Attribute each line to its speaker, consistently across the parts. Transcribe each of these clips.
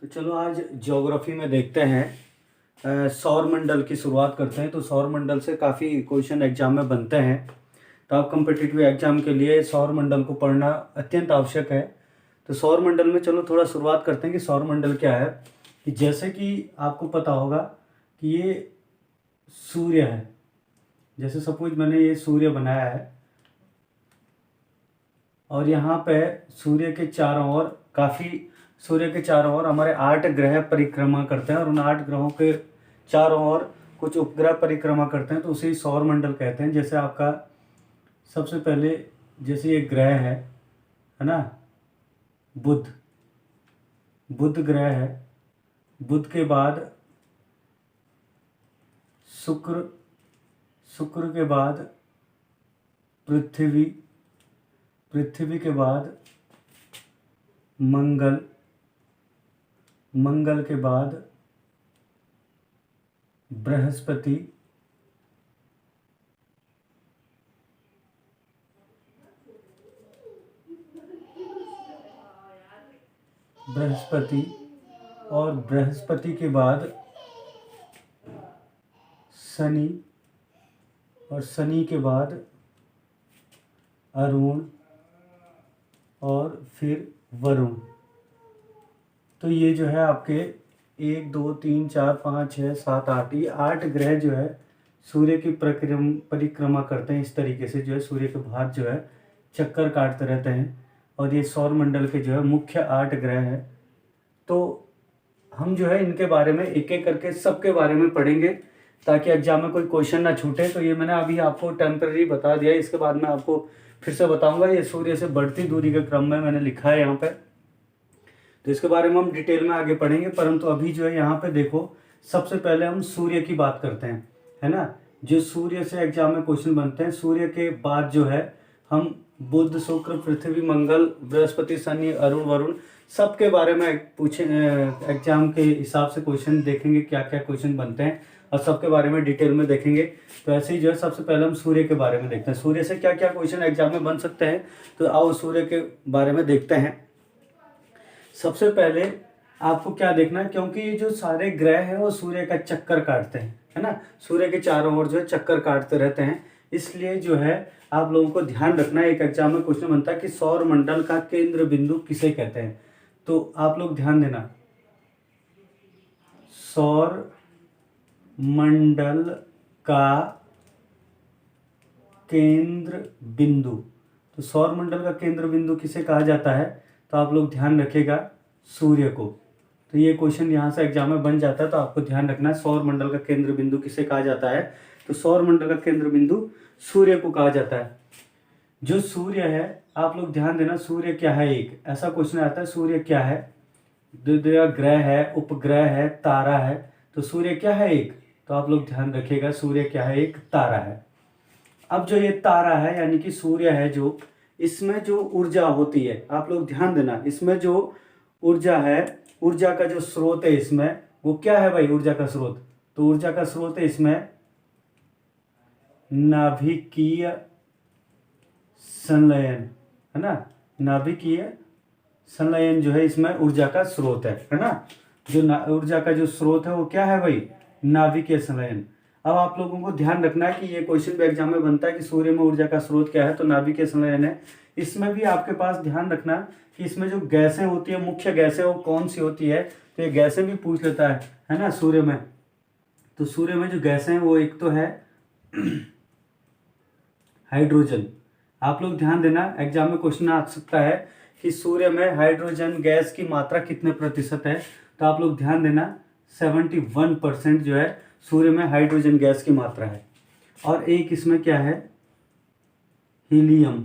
Speaker 1: तो चलो आज ज्योग्राफी में देखते हैं। सौर मंडल की शुरुआत करते हैं। तो सौर मंडल से काफ़ी क्वेश्चन एग्जाम में बनते हैं। तो आप कम्पिटिटिव एग्जाम के लिए सौर मंडल को पढ़ना अत्यंत आवश्यक है। तो सौर मंडल में चलो थोड़ा शुरुआत करते हैं कि सौर मंडल क्या है। कि जैसे कि आपको पता होगा कि ये सूर्य है। जैसे सपोज मैंने ये सूर्य बनाया है और यहाँ पे सूर्य के चारों ओर हमारे 8 ग्रह परिक्रमा करते हैं और उन 8 ग्रहों के चारों ओर कुछ उपग्रह परिक्रमा करते हैं, तो उसे सौर मंडल कहते हैं। जैसे आपका सबसे पहले जैसे ये ग्रह है ना, बुध ग्रह है। बुध के बाद शुक्र के बाद पृथ्वी के बाद मंगल के बाद बृहस्पति, और बृहस्पति के बाद शनि, और शनि के बाद अरुण और फिर वरुण। तो ये जो है आपके 1 2 3 4 5 6 7 8 ये 8 ग्रह जो है सूर्य की परिक्रमा करते हैं। इस तरीके से जो है सूर्य के बाहर जो है चक्कर काटते रहते हैं और ये सौर मंडल के जो है मुख्य 8 ग्रह हैं। तो हम जो है इनके बारे में एक एक करके सबके बारे में पढ़ेंगे ताकि एग्जाम में कोई क्वेश्चन ना छूटे। तो ये मैंने अभी आपको टेम्पररी बता दिया, इसके बाद मैं आपको फिर से बताऊंगा। ये सूर्य से बढ़ती दूरी के क्रम में मैंने लिखा है यहाँ पे, तो इसके बारे में हम डिटेल में आगे पढ़ेंगे। परंतु अभी जो है यहाँ पे देखो, सबसे पहले हम सूर्य की बात करते हैं, है ना। जो सूर्य से एग्जाम में क्वेश्चन बनते हैं, सूर्य के बाद जो है हम बुध, शुक्र, पृथ्वी, मंगल, बृहस्पति, शनि, अरुण, वरुण सबके बारे में पूछे एग्जाम के हिसाब से क्वेश्चन देखेंगे, क्या क्या क्वेश्चन बनते हैं और सबके बारे में डिटेल में देखेंगे। तो ऐसे ही जो है सबसे पहले हम सूर्य के बारे में देखते हैं, सूर्य से क्या क्या क्वेश्चन एग्जाम में बन सकते हैं। तो आओ सूर्य के बारे में देखते हैं। सबसे पहले आपको क्या देखना है, क्योंकि ये जो सारे ग्रह हैं वो सूर्य का चक्कर काटते हैं, है ना। सूर्य के चारों ओर जो है चक्कर काटते रहते हैं, इसलिए जो है आप लोगों को ध्यान रखना है। एक एग्जाम में क्वेश्चन बनता है कि सौर मंडल का केंद्र बिंदु किसे कहते हैं। तो आप लोग ध्यान देना, सौर मंडल का केंद्र बिंदु। तो सौर मंडल का केंद्र बिंदु किसे कहा जाता है, तो आप लोग ध्यान रखिएगा सूर्य को। तो ये क्वेश्चन यहाँ से एग्जाम में बन जाता है, तो आपको ध्यान रखना है सौर मंडल का केंद्र बिंदु किसे कहा जाता है। तो सौर मंडल का केंद्र बिंदु सूर्य को कहा जाता है। जो सूर्य है, आप लोग ध्यान देना, सूर्य क्या है, एक ऐसा क्वेश्चन आता है, सूर्य क्या है, ग्रह है, उपग्रह है, तारा है। तो सूर्य क्या है, एक। तो आप लोग ध्यान रखिएगा, सूर्य क्या है, एक तारा है। अब जो ये तारा है यानी कि सूर्य है, जो इसमें जो ऊर्जा होती है, आप लोग ध्यान देना, इसमें जो ऊर्जा है, ऊर्जा का जो स्रोत है इसमें, वो क्या है भाई, ऊर्जा का स्रोत। तो ऊर्जा का स्रोत है इसमें नाभिकीय संलयन, है ना। नाभिकीय संलयन जो है इसमें ऊर्जा का स्रोत है ना। जो ऊर्जा का जो स्रोत है वो क्या है भाई, नाभिकीय संलयन। अब आप लोगों को ध्यान रखना है कि ये क्वेश्चन भी एग्जाम में बनता है कि सूर्य में ऊर्जा का स्रोत क्या है, तो नाभिकीय संलयन है। इसमें भी आपके पास ध्यान रखना कि इसमें जो गैसें होती है, मुख्य गैसें, वो कौन सी होती है। तो ये गैसें भी पूछ लेता है ना सूर्य में। तो सूर्य में जो गैसें हैं वो एक तो है हाइड्रोजन। आप लोग ध्यान देना, एग्जाम में क्वेश्चन आ सकता है कि सूर्य में हाइड्रोजन गैस की मात्रा कितने प्रतिशत है। तो आप लोग ध्यान देना 71% जो है सूर्य में हाइड्रोजन गैस की मात्रा है। और एक इसमें क्या है, हीलियम।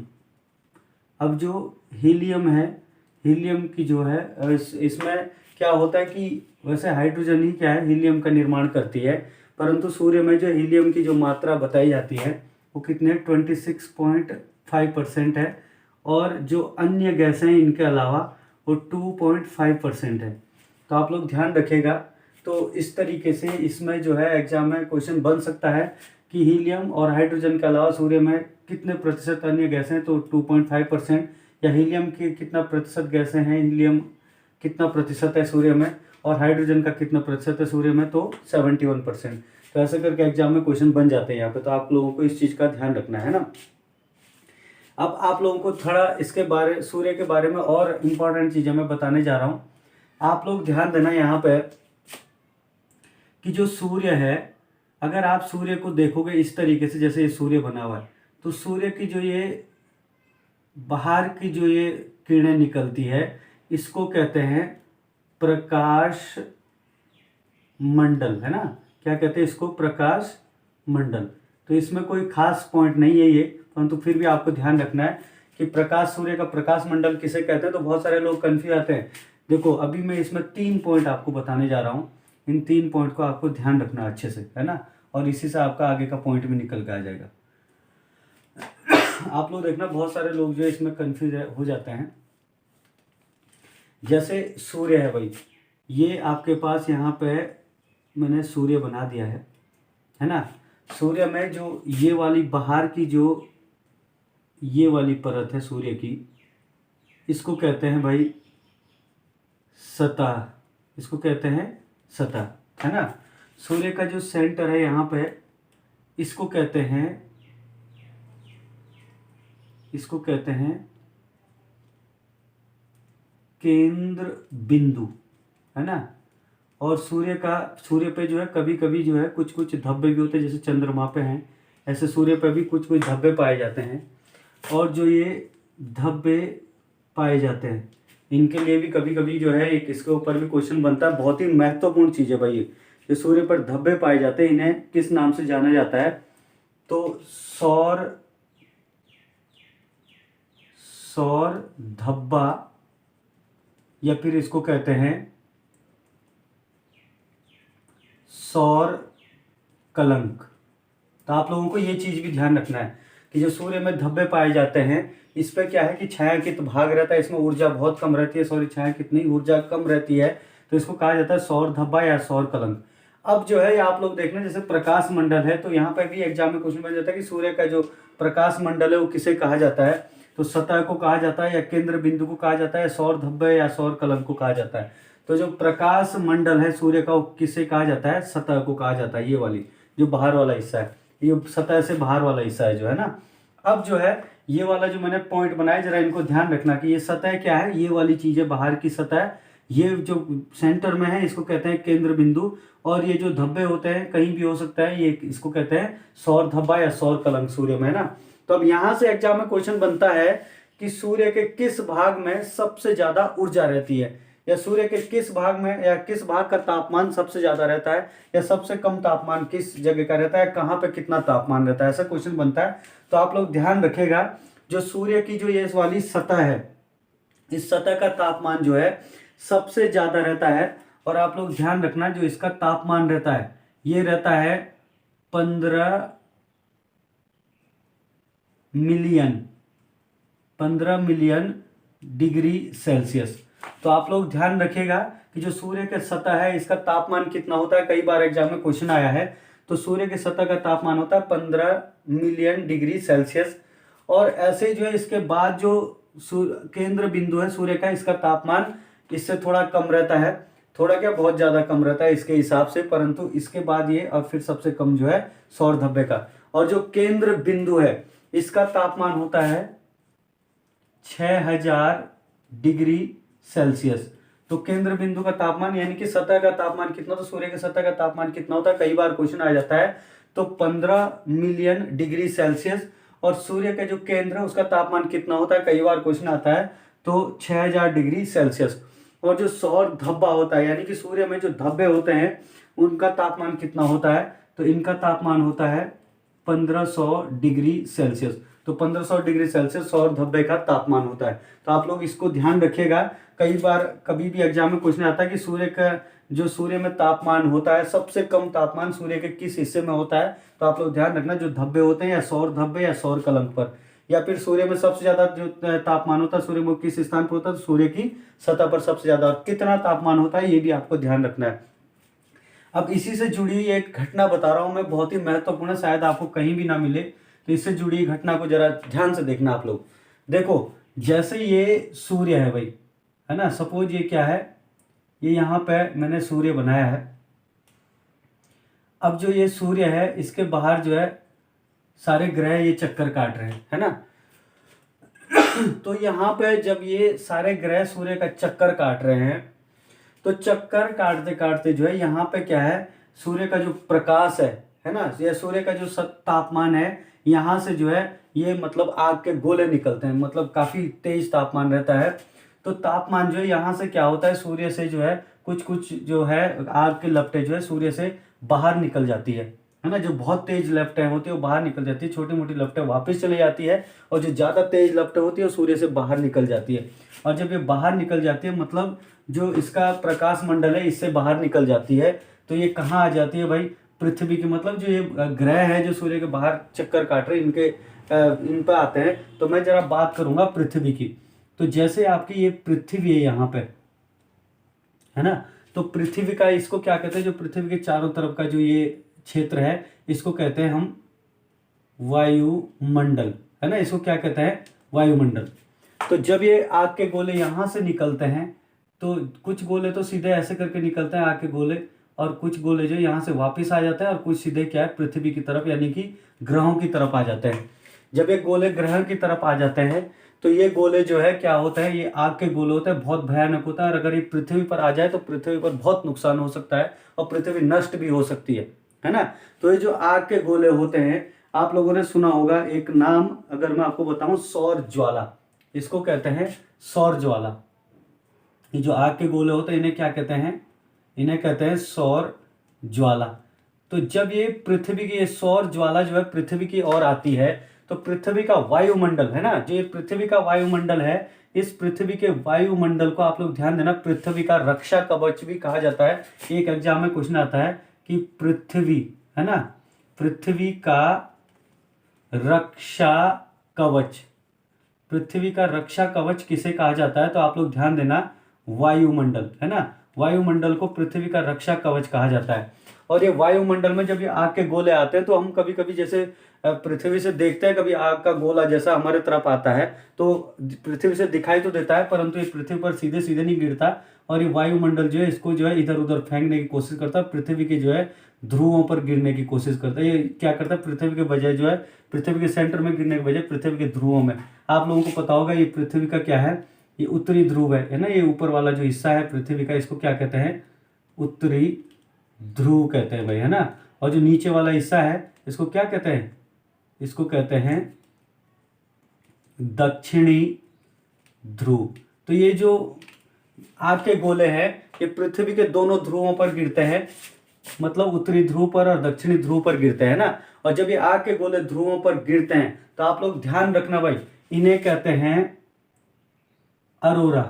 Speaker 1: अब जो हीलियम है, हीलियम की जो है इसमें क्या होता है कि वैसे हाइड्रोजन ही क्या है, हीलियम का निर्माण करती है, परंतु सूर्य में जो हीलियम की जो मात्रा बताई जाती है वो कितने 26.5% है। और जो अन्य गैसें हैं इनके अलावा वो 2.5% है। तो आप लोग ध्यान रखिएगा। तो इस तरीके से इसमें जो है एग्जाम में क्वेश्चन बन सकता है कि हीलियम और हाइड्रोजन के अलावा सूर्य में कितने प्रतिशत अन्य गैसें हैं, तो 2.5%। या हीलियम के कितना प्रतिशत गैसें हैं, हीलियम कितना प्रतिशत है सूर्य में, और हाइड्रोजन का कितना प्रतिशत है सूर्य में, तो 71%। तो ऐसे करके एग्जाम में क्वेश्चन बन जाते हैं यहाँ पे, तो आप लोगों को इस चीज़ का ध्यान रखना है ना। अब आप लोगों को थोड़ा इसके बारे, सूर्य के बारे में और इम्पोर्टेंट चीज़ें मैं बताने जा रहा हूँ। आप लोग ध्यान देना यहाँ पे कि जो सूर्य है, अगर आप सूर्य को देखोगे इस तरीके से, जैसे ये सूर्य बना हुआ है, तो सूर्य की जो ये बाहर की जो ये किरणें निकलती है, इसको कहते हैं प्रकाश मंडल, है ना। क्या कहते हैं इसको? प्रकाश मंडल। तो इसमें कोई खास पॉइंट नहीं है ये, परंतु फिर भी आपको ध्यान रखना है कि प्रकाश, सूर्य का प्रकाश मंडल किसे कहते हैं। तो बहुत सारे लोग कंफ्यूज आते हैं। देखो अभी मैं इसमें 3 पॉइंट आपको बताने जा रहा हूँ, इन 3 पॉइंट को आपको ध्यान रखना अच्छे से, है ना, और इसी से आपका आगे का पॉइंट भी निकल के आ जाएगा। आप लोग देखना, बहुत सारे लोग जो इसमें कंफ्यूज हो जाते हैं। जैसे सूर्य है भाई, ये आपके पास यहाँ पे मैंने सूर्य बना दिया है ना। सूर्य में जो ये वाली बाहर की जो ये वाली परत है सूर्य की, इसको कहते हैं भाई सतह, इसको कहते हैं सतह, है ना। सूर्य का जो सेंटर है यहाँ पे, इसको कहते हैं केंद्र बिंदु, है ना। और सूर्य पे जो है कभी कभी जो है कुछ कुछ धब्बे भी होते हैं, जैसे चंद्रमा पे हैं, ऐसे सूर्य पे भी कुछ कुछ धब्बे पाए जाते हैं। और जो ये धब्बे पाए जाते हैं, इनके लिए भी कभी कभी जो है एक इसके ऊपर भी क्वेश्चन बनता है। बहुत ही महत्वपूर्ण चीज़ है भाई ये। जो सूर्य पर धब्बे पाए जाते हैं, इन्हें किस नाम से जाना जाता है? तो सौर धब्बा, या फिर इसको कहते हैं सौर कलंक। तो आप लोगों को ये चीज़ भी ध्यान रखना है कि जो सूर्य में धब्बे पाए जाते हैं, इस पर क्या है कि छायांकित भाग रहता है, इसमें ऊर्जा बहुत कम रहती है, सॉरी छायांकित नहीं, ऊर्जा कम रहती है, तो इसको कहा जाता है सौर धब्बा या सौर कलंक। अब जो है आप लोग देखना, जैसे प्रकाश मंडल है, तो यहाँ पर भी एग्जाम में क्वेश्चन बन जाता है कि सूर्य का जो प्रकाश मंडल है वो किसे कहा जाता है? तो सतह को कहा जाता है, या केंद्र बिंदु को कहा जाता है, सौर धब्बे या सौर कलंक को कहा जाता है। तो जो प्रकाश मंडल है सूर्य का, वो किसे कहा जाता है? सतह को कहा जाता है। ये वाली जो बाहर वाला हिस्सा है, ये सतह से बाहर वाला हिस्सा है जो है ना। अब जो है ये वाला जो मैंने पॉइंट बनाया, जरा इनको ध्यान रखना कि ये सतह क्या है, ये वाली चीज है बाहर की सतह, ये जो सेंटर में है इसको कहते हैं केंद्र बिंदु, और ये जो धब्बे होते हैं कहीं भी हो सकता है, ये इसको कहते हैं सौर धब्बा या सौर कलंक सूर्य में, है ना। तो अब यहाँ से एग्जाम में क्वेश्चन बनता है कि सूर्य के किस भाग में सबसे ज्यादा ऊर्जा रहती है, या सूर्य के किस भाग में, या किस भाग का तापमान सबसे ज्यादा रहता है, या सबसे कम तापमान किस जगह का रहता है, कहाँ पे कितना तापमान रहता है, ऐसा क्वेश्चन बनता है। तो आप लोग ध्यान रखिएगा, जो सूर्य की जो ये वाली सतह है, इस सतह का तापमान जो है सबसे ज्यादा रहता है। और आप लोग ध्यान रखना, जो इसका तापमान रहता है ये रहता है 15 मिलियन डिग्री सेल्सियस। तो आप लोग ध्यान रखिएगा कि जो सूर्य के सतह है इसका तापमान कितना होता है, कई बार एग्जाम में क्वेश्चन आया है। तो सूर्य के सतह का तापमान होता है 15 मिलियन डिग्री सेल्सियस। और ऐसे जो है इसके बाद जो केंद्र बिंदु है सूर्य का, इसका तापमान इससे थोड़ा कम रहता है, थोड़ा क्या बहुत ज्यादा कम रहता है इसके हिसाब से, परंतु इसके बाद ये और फिर सबसे कम जो है सौर धब्बे का। और जो केंद्र बिंदु है इसका तापमान होता है 6000 डिग्री सेल्सियस। तो केंद्र बिंदु का तापमान यानी कि सतह का तापमान कितना, तो सूर्य के सतह का तापमान कितना होता है, कई बार क्वेश्चन आ जाता है। तो 15 मिलियन डिग्री सेल्सियस। और सूर्य का जो केंद्र है उसका तापमान कितना होता है, कई बार क्वेश्चन आता है, तो 6000 डिग्री सेल्सियस। और जो सौर धब्बा होता है, यानी कि सूर्य में जो धब्बे होते हैं उनका तापमान कितना होता है, तो इनका तापमान होता है 1500 डिग्री सेल्सियस। तो 1500 डिग्री सेल्सियस सौर धब्बे का तापमान होता है। तो आप लोग इसको ध्यान रखिएगा, कई बार कभी भी एग्जाम में क्वेश्चन आता है कि सूर्य में तापमान होता है, सबसे कम तापमान सूर्य के किस हिस्से में होता है। तो आप लोग ध्यान रखना, जो धब्बे होते हैं या सौर धब्बे या सौर कलंक पर, या फिर सूर्य में सबसे ज्यादा जो तापमान होता है सूर्य में किस स्थान पर होता है, तो सूर्य की सतह पर सबसे ज्यादा। और कितना तापमान होता है ये भी आपको ध्यान रखना है। अब इसी से जुड़ी एक घटना बता रहा हूं मैं, बहुत ही महत्वपूर्ण है, शायद आपको कहीं भी ना मिले। तो इससे जुड़ी घटना को जरा ध्यान से देखना आप लोग। देखो जैसे ये सूर्य है भाई, है ना, सपोज ये क्या है, ये यहाँ पे मैंने सूर्य बनाया है। अब जो ये सूर्य है इसके बाहर जो है सारे ग्रह ये चक्कर काट रहे हैं, है ना। तो यहाँ पे जब ये सारे ग्रह सूर्य का चक्कर काट रहे हैं तो चक्कर काटते काटते जो है यहाँ पे क्या है, सूर्य का जो प्रकाश है ना, ये सूर्य का जो तापमान है यहाँ से जो है ये मतलब आग के गोले निकलते हैं, मतलब काफी तेज तापमान रहता है। तो तापमान जो है यहाँ से क्या होता है, सूर्य से जो है कुछ कुछ जो है आग के लपटें जो है सूर्य से बाहर निकल जाती है ना। जो बहुत तेज लपटें होती है वो बाहर निकल जाती है, छोटी मोटी लपटें वापस चली जाती है, और जो ज्यादा तेज लपटें होती है वो सूर्य से बाहर निकल जाती है। और जब ये बाहर निकल जाती है मतलब जो इसका प्रकाश मंडल है इससे बाहर निकल जाती है, तो ये कहाँ आ जाती है भाई, पृथ्वी की, मतलब जो ये ग्रह है जो सूर्य के बाहर चक्कर काट रहे हैं इन पर आते हैं। तो मैं जरा बात करूंगा पृथ्वी की। तो जैसे आपकी ये पृथ्वी है यहाँ पे, है ना, तो पृथ्वी का इसको क्या कहते हैं, जो पृथ्वी के चारों तरफ का जो ये क्षेत्र है इसको कहते हैं हम वायुमंडल, है ना, इसको क्या कहते हैं, वायुमंडल। तो जब ये आग के गोले यहां से निकलते हैं तो कुछ गोले तो सीधे ऐसे करके निकलते हैं आग के गोले, और कुछ गोले जो यहाँ से वापस आ जाते हैं, और कुछ सीधे क्या है पृथ्वी की तरफ यानी कि ग्रहों की तरफ आ जाते हैं। जब ये गोले ग्रह की तरफ आ जाते हैं तो ये गोले जो है क्या होता है, ये आग के गोले होते हैं, बहुत भयानक होता है, और अगर ये पृथ्वी पर आ जाए तो पृथ्वी पर बहुत नुकसान हो सकता है और पृथ्वी नष्ट भी हो सकती है ना। तो ये जो आग के गोले होते हैं, आप लोगों ने सुना होगा एक नाम, अगर मैं आपको बताऊं, सौर ज्वाला, इसको कहते हैं सौर ज्वाला। ये जो आग के गोले होते हैं इन्हें क्या कहते हैं, इन्हें कहते हैं सौर ज्वाला। तो जब ये पृथ्वी की ये सौर ज्वाला जो है पृथ्वी की ओर आती है तो पृथ्वी का वायुमंडल है ना, जो ये पृथ्वी का वायुमंडल है, इस पृथ्वी के वायुमंडल को आप लोग ध्यान देना, पृथ्वी का रक्षा कवच भी कहा जाता है। एक एग्जाम में क्वेश्चन आता है कि पृथ्वी, है ना, पृथ्वी का रक्षा कवच, पृथ्वी का रक्षा कवच किसे कहा जाता है, तो आप लोग ध्यान देना, वायुमंडल, है ना, वायुमंडल को पृथ्वी का रक्षा कवच कहा जाता है। और ये वायुमंडल में जब ये आग के गोले आते हैं तो हम कभी कभी जैसे पृथ्वी से देखते हैं, कभी आग का गोला जैसा हमारे तरफ आता है तो पृथ्वी से दिखाई तो देता है, परंतु ये पृथ्वी पर सीधे सीधे नहीं गिरता, और ये वायुमंडल जो है इसको जो है इधर उधर फेंकने की कोशिश करता है, पृथ्वी के जो है ध्रुवों पर गिरने की कोशिश करता है। ये क्या करता है, पृथ्वी के बजाय जो है पृथ्वी के सेंटर में गिरने के बजाय पृथ्वी के ध्रुवों में। आप लोगों को पता होगा ये पृथ्वी का क्या है, ये उत्तरी ध्रुव है ना, ये ऊपर वाला जो हिस्सा है पृथ्वी का इसको क्या कहते हैं, उत्तरी ध्रुव कहते हैं भाई, है ना। और जो नीचे वाला हिस्सा है इसको क्या कहते हैं, इसको कहते हैं दक्षिणी ध्रुव। तो ये जो आग के गोले हैं ये पृथ्वी के दोनों ध्रुवों पर गिरते हैं, मतलब उत्तरी ध्रुव पर और दक्षिणी ध्रुव पर गिरते हैं ना। और जब ये आग के गोले ध्रुवों पर गिरते हैं तो आप लोग ध्यान रखना भाई, इन्हें कहते हैं अरोरा।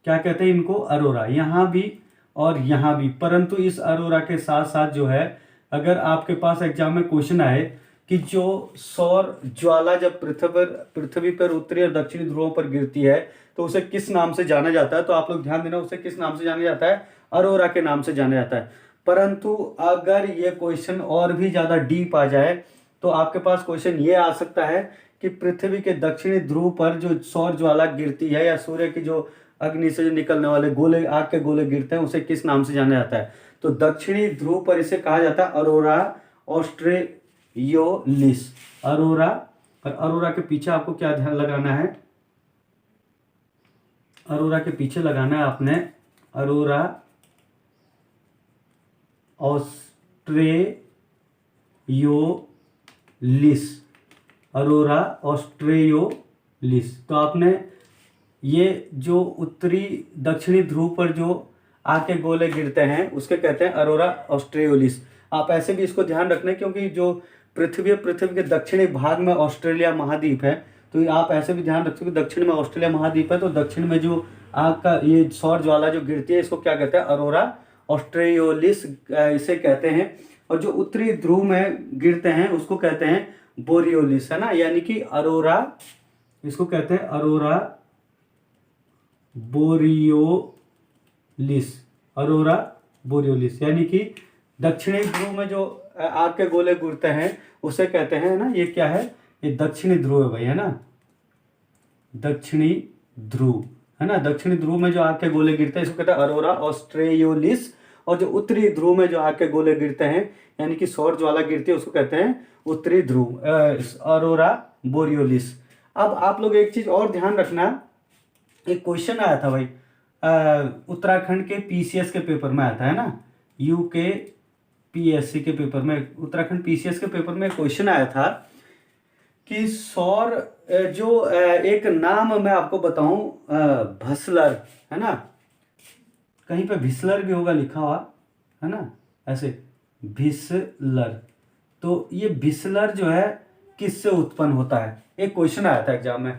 Speaker 1: क्या कहते हैं इनको, अरोरा, यहां भी और यहां भी। परंतु इस अरोरा के साथ साथ जो है अगर आपके पास एग्जाम में क्वेश्चन आए कि जो सौर ज्वाला जब पृथ्वी पर उत्तरी और दक्षिणी ध्रुवों पर गिरती है तो उसे किस नाम से जाना जाता है, तो आप लोग ध्यान देना, उसे किस नाम से जाना जाता है, अरोरा के नाम से जाना जाता है। परंतु अगर ये क्वेश्चन और भी ज्यादा डीप आ जाए तो आपके पास क्वेश्चन ये आ सकता है कि पृथ्वी के दक्षिणी ध्रुव पर जो सौर ज्वाला गिरती है या सूर्य की जो अग्नि से जो निकलने वाले गोले, आग के गोले गिरते हैं, उसे किस नाम से जाना जाता है, तो दक्षिणी ध्रुव पर इसे कहा जाता है अरोरा ऑस्ट्रेलियोलिस, अरोरा। और अरोरा के पीछे आपको क्या ध्यान लगाना है, अरोरा के पीछे लगाना है आपने अरोरा ऑस्ट्रेलियोलिस, अरोरा ऑस्ट्रेलियोलिस। तो आपने ये जो उत्तरी दक्षिणी ध्रुव पर जो आग के गोले गिरते हैं उसके कहते हैं अरोरा ऑस्ट्रेलियोलिस। आप ऐसे भी इसको ध्यान रखना क्योंकि जो पृथ्वी के दक्षिणी भाग में ऑस्ट्रेलिया महाद्वीप है, तो आप ऐसे भी ध्यान रखते हो कि दक्षिण में ऑस्ट्रेलिया महाद्वीप है, तो दक्षिण में जो आग का ये सौर ज्वाला जो गिरती है इसको क्या कहते हैं, अरोरा ऑस्ट्रेलियोलिस इसे कहते हैं। और जो उत्तरी ध्रुव में गिरते हैं उसको कहते हैं बोरियोलिस, है ना, यानी कि अरोरा, इसको कहते हैं अरोरा बोरियोलिस, अरोरा बोरियोलिस, यानी कि दक्षिणी ध्रुव में जो आग के गोले गिरते हैं उसे कहते हैं ना, ये क्या है, ये दक्षिणी ध्रुव है भाई, है ना, दक्षिणी ध्रुव, है ना। दक्षिणी ध्रुव में जो आग के गोले गिरते हैं इसको कहते हैं अरोरा ऑस्ट्रेयोलिस, और जो उत्तरी ध्रुव में जो आग के गोले गिरते हैं यानी कि सौर ज्वाला गिरती है उसको कहते हैं उत्तरी ध्रुव, अरोरा बोरियोलिस। अब आप लोग एक चीज और ध्यान रखना, एक क्वेश्चन आया था भाई उत्तराखंड के पीसीएस के पेपर में आया था, है ना, यूके पीएससी के पेपर में, उत्तराखंड पीसीएस के पेपर में क्वेश्चन आया था कि सौर जो एक नाम मैं आपको बताऊं भस्लर, है ना, कहीं पे भिस्लर भी होगा लिखा हुआ, है ना, ऐसे भिस्लर। तो ये भिस्लर जो है किससे उत्पन्न होता है, एक क्वेश्चन आया था एग्जाम में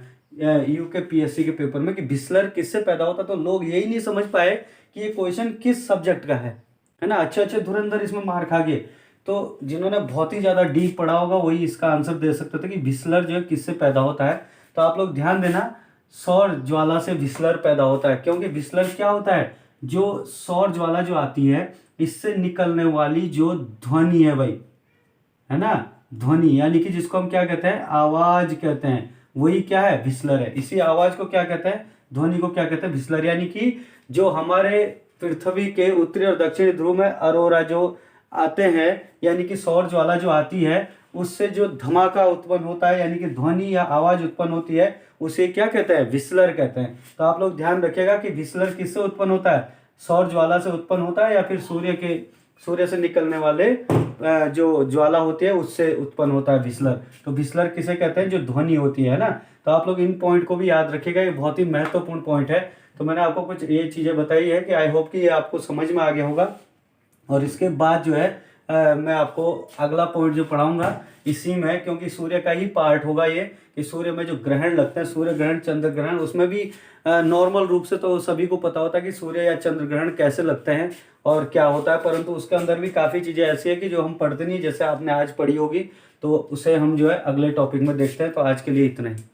Speaker 1: यूके पीएससी के पेपर में कि भिस्लर किससे पैदा होता है। तो लोग यही नहीं समझ पाए कि ये क्वेश्चन किस सब्जेक्ट का है ना। अच्छे धुरंधर इसमें मार खा गए। तो जिन्होंने बहुत ही ज़्यादा डीप पढ़ा होगा वही इसका आंसर दे सकते थे कि भिस्लर जो है किससे पैदा होता है। तो आप लोग ध्यान देना, सौर ज्वाला से भिस्लर पैदा होता है, क्योंकि भिस्लर क्या होता है, जो सौर ज्वाला जो आती है इससे निकलने वाली जो ध्वनि है भाई, है ना, ध्वनि यानी कि जिसको हम क्या कहते हैं, आवाज कहते हैं, वही क्या है, भिस्लर है। इसी आवाज को क्या कहते हैं, ध्वनि को क्या कहते हैं, भिस्लर। यानी कि जो हमारे पृथ्वी के उत्तरी और दक्षिणी ध्रुव में अरोरा जो आते हैं यानी कि सौर ज्वाला जो आती है उससे जो धमाका उत्पन्न होता है यानी कि ध्वनि या आवाज उत्पन्न होती है उसे क्या कहते हैं, भिस्लर कहते हैं। तो आप लोग ध्यान रखिएगा कि भिस्लर किससे उत्पन्न होता है, सौर ज्वाला से उत्पन्न होता है या फिर सूर्य से निकलने वाले जो ज्वाला होती है उससे उत्पन्न होता है भिस्लर। तो भिस्लर किसे कहते हैं, जो ध्वनि होती है ना। तो आप लोग इन पॉइंट को भी याद रखिएगा, ये बहुत ही महत्वपूर्ण पॉइंट है। तो मैंने आपको कुछ ये चीज़ें बताई है कि आई होप कि ये आपको समझ में आ गया होगा। और इसके बाद जो है मैं आपको अगला पॉइंट जो पढ़ाऊंगा इसी में, क्योंकि सूर्य का ही पार्ट होगा ये, कि सूर्य में जो ग्रहण लगते हैं, सूर्य ग्रहण चंद्र ग्रहण, उसमें भी नॉर्मल रूप से तो सभी को पता होता है कि सूर्य या चंद्र ग्रहण कैसे लगते हैं और क्या होता है, परंतु उसके अंदर भी काफ़ी चीज़ें ऐसी है कि जो हम पढ़ते नहीं, जैसे आपने आज पढ़ी होगी। तो उसे हम जो है अगले टॉपिक में देखते हैं। तो आज के लिए इतना ही।